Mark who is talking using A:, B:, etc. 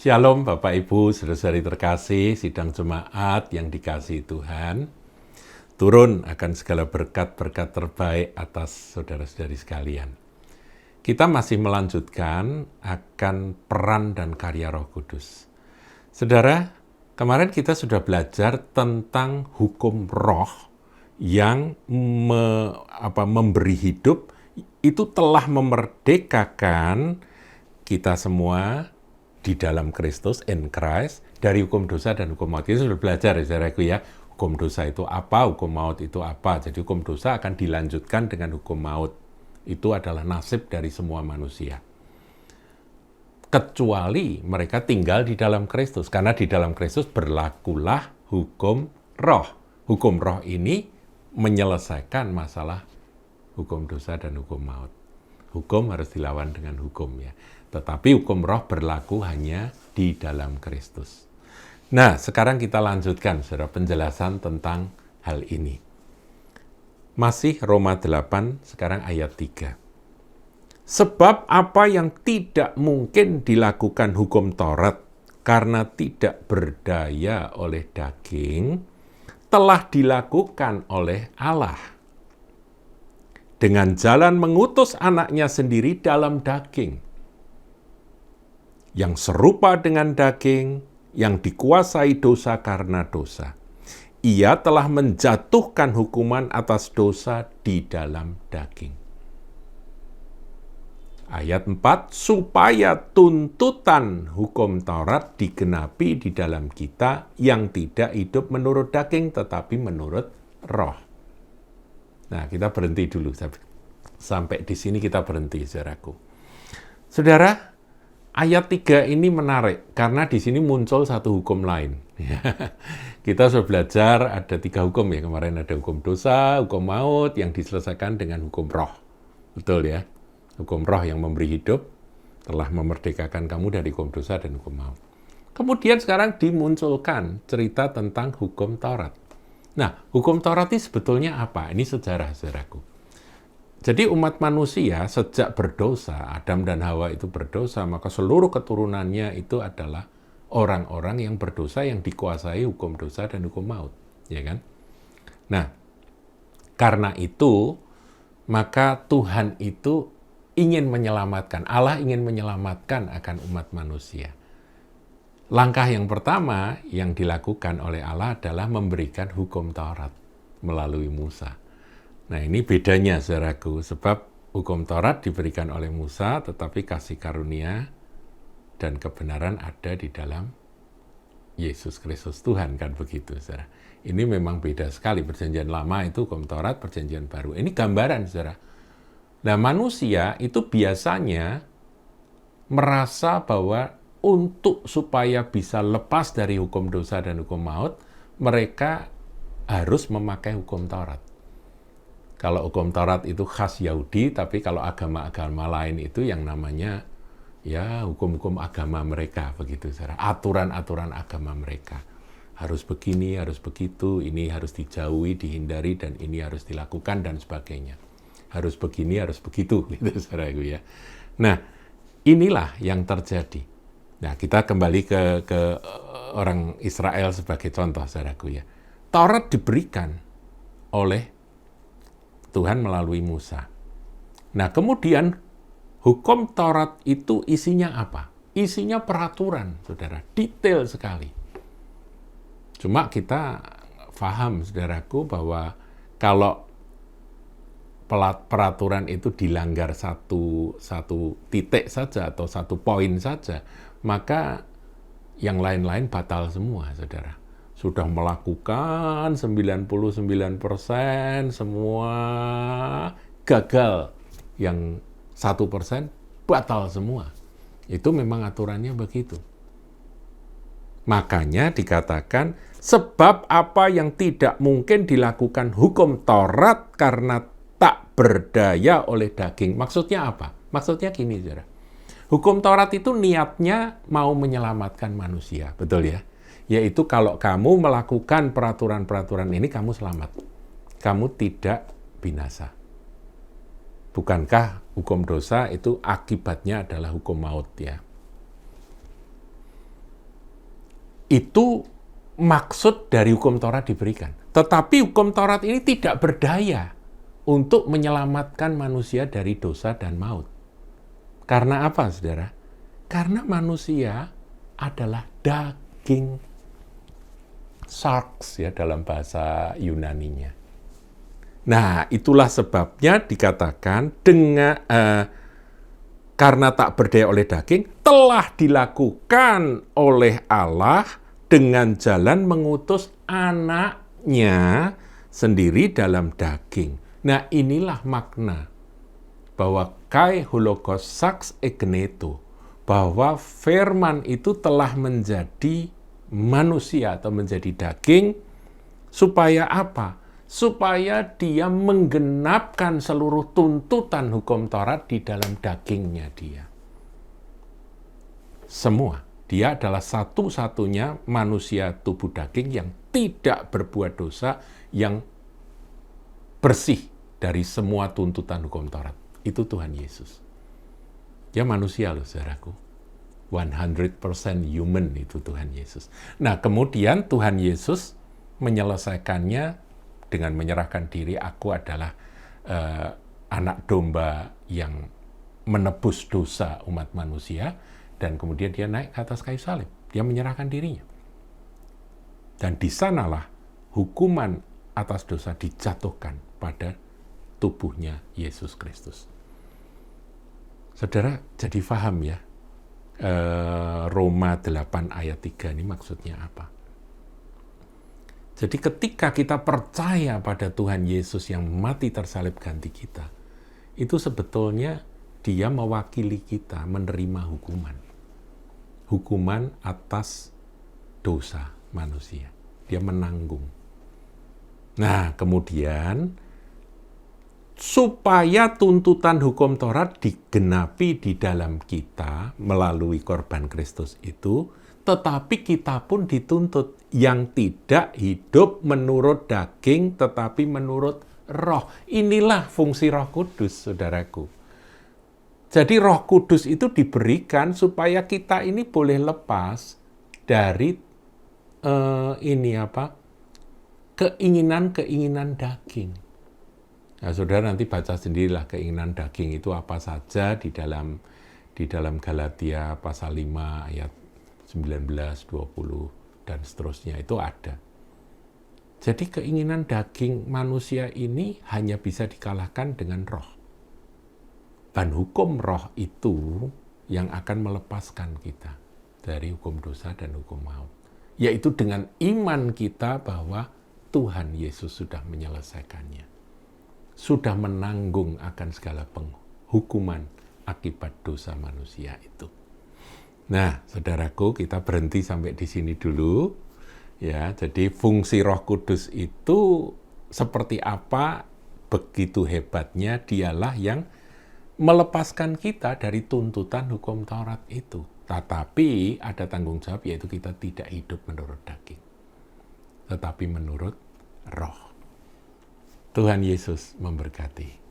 A: Shalom Bapak Ibu, saudara-saudari terkasih, sidang jemaat yang dikasihi Tuhan. Turun akan segala berkat-berkat terbaik atas saudara-saudari sekalian. Kita masih melanjutkan akan peran dan karya Roh Kudus. Saudara, kemarin kita sudah belajar tentang hukum roh yang memberi hidup, itu telah memerdekakan kita semua di dalam Kristus, in Christ, dari hukum dosa dan hukum maut. Kita sudah belajar ya saudaraku ya, hukum dosa itu apa, hukum maut itu apa. Jadi hukum dosa akan dilanjutkan dengan hukum maut. Itu adalah nasib dari semua manusia. Kecuali mereka tinggal di dalam Kristus, karena di dalam Kristus berlakulah hukum roh. Hukum roh ini menyelesaikan masalah hukum dosa dan hukum maut. Hukum harus dilawan dengan hukum ya. Tetapi hukum roh berlaku hanya di dalam Kristus. Nah, sekarang kita lanjutkan saudara penjelasan tentang hal ini. Masih Roma 8, sekarang ayat 3. Sebab apa yang tidak mungkin dilakukan hukum Taurat karena tidak berdaya oleh daging, telah dilakukan oleh Allah. Dengan jalan mengutus anaknya sendiri dalam daging. Yang serupa dengan daging, yang dikuasai dosa karena dosa. Ia telah menjatuhkan hukuman atas dosa di dalam daging. Ayat 4, supaya tuntutan hukum Taurat digenapi di dalam kita yang tidak hidup menurut daging, tetapi menurut roh. Nah, kita berhenti dulu. Sampai di sini kita berhenti, saudaraku. Saudara, ayat 3 ini menarik, karena di sini muncul satu hukum lain. Kita sudah belajar ada 3 hukum ya, kemarin ada hukum dosa, hukum maut, yang diselesaikan dengan hukum roh. Betul ya? Hukum roh yang memberi hidup, telah memerdekakan kamu dari hukum dosa dan hukum maut. Kemudian sekarang dimunculkan cerita tentang hukum Taurat. Nah, hukum Taurat ini sebetulnya apa? Ini sejarah, saudaraku. Jadi umat manusia sejak berdosa, Adam dan Hawa itu berdosa, maka seluruh keturunannya itu adalah orang-orang yang berdosa yang dikuasai hukum dosa dan hukum maut, ya kan? Nah, karena itu maka Tuhan itu ingin menyelamatkan, Allah ingin menyelamatkan akan umat manusia. Langkah yang pertama yang dilakukan oleh Allah adalah memberikan hukum Taurat melalui Musa. Nah, ini bedanya, saudaraku, sebab hukum Taurat diberikan oleh Musa, tetapi kasih karunia dan kebenaran ada di dalam Yesus Kristus Tuhan, kan begitu, saudara. Ini memang beda sekali, perjanjian lama itu hukum Taurat, perjanjian baru. Ini gambaran, saudara. Nah, manusia itu biasanya merasa bahwa untuk supaya bisa lepas dari hukum dosa dan hukum maut, mereka harus memakai hukum Taurat. Kalau hukum Taurat itu khas Yahudi, tapi kalau agama-agama lain itu yang namanya ya hukum-hukum agama mereka, begitu, saudara. Aturan-aturan agama mereka. Harus begini, harus begitu, ini harus dijauhi, dihindari, dan ini harus dilakukan, dan sebagainya. Harus begini, harus begitu, gitu, saudaraku ya. Nah, inilah yang terjadi. Nah, kita kembali ke orang Israel sebagai contoh, saudaraku ya. Taurat diberikan oleh Tuhan melalui Musa. Nah, kemudian hukum Taurat itu isinya apa? Isinya peraturan, saudara, detail sekali. Cuma kita paham, saudaraku, bahwa kalau peraturan itu dilanggar satu titik saja atau satu poin saja, maka yang lain-lain batal semua, saudara. Sudah melakukan 99%, semua gagal. Yang 1% batal semua. Itu memang aturannya begitu. Makanya dikatakan, sebab apa yang tidak mungkin dilakukan hukum Taurat karena tak berdaya oleh daging. Maksudnya apa? Maksudnya gini, saudara. Hukum Taurat itu niatnya mau menyelamatkan manusia, betul ya? Yaitu kalau kamu melakukan peraturan-peraturan ini, kamu selamat. Kamu tidak binasa. Bukankah hukum dosa itu akibatnya adalah hukum maut ya? Itu maksud dari hukum Taurat diberikan. Tetapi hukum Taurat ini tidak berdaya untuk menyelamatkan manusia dari dosa dan maut. Karena apa, saudara? Karena manusia adalah daging, sarx ya dalam bahasa Yunaninya. Nah, itulah sebabnya dikatakan karena tak berdaya oleh daging, telah dilakukan oleh Allah dengan jalan mengutus anaknya sendiri dalam daging. Nah, inilah makna bahwa kai hologos sax egneto, bahwa firman itu telah menjadi manusia atau menjadi daging, supaya apa? Supaya dia menggenapkan seluruh tuntutan hukum Taurat di dalam dagingnya dia. Semua. Dia adalah satu-satunya manusia tubuh daging yang tidak berbuat dosa, yang bersih dari semua tuntutan hukum Taurat. Itu Tuhan Yesus. Dia manusia loh, saudaraku. 100% human itu Tuhan Yesus. Nah, kemudian Tuhan Yesus menyelesaikannya dengan menyerahkan diri. Aku adalah anak domba yang menebus dosa umat manusia, dan kemudian dia naik ke atas kayu salib. Dia menyerahkan dirinya. Dan di sanalah hukuman atas dosa dijatuhkan pada tubuhnya Yesus Kristus. Saudara, jadi paham ya, Roma 8 ayat 3 ini maksudnya apa? Jadi ketika kita percaya pada Tuhan Yesus yang mati tersalib ganti kita, itu sebetulnya dia mewakili kita menerima hukuman. Hukuman atas dosa manusia. Dia menanggung. Nah, kemudian supaya tuntutan hukum Taurat digenapi di dalam kita melalui korban Kristus itu, tetapi kita pun dituntut yang tidak hidup menurut daging, tetapi menurut roh. Inilah fungsi Roh Kudus, saudaraku. Jadi Roh Kudus itu diberikan supaya kita ini boleh lepas dari keinginan-keinginan daging. Nah, saudara nanti baca sendirilah keinginan daging itu apa saja di dalam Galatia pasal 5 ayat 19, 20 dan seterusnya itu ada. Jadi keinginan daging manusia ini hanya bisa dikalahkan dengan roh. Dan hukum roh itu yang akan melepaskan kita dari hukum dosa dan hukum maut. Yaitu dengan iman kita bahwa Tuhan Yesus sudah menyelesaikannya. Sudah menanggung akan segala penghukuman akibat dosa manusia itu. Nah, saudaraku, kita berhenti sampai di sini dulu. Ya, jadi fungsi Roh Kudus itu seperti apa? Begitu hebatnya, dialah yang melepaskan kita dari tuntutan hukum Taurat itu. Tetapi ada tanggung jawab, yaitu kita tidak hidup menurut daging, tetapi menurut roh. Tuhan Yesus memberkati.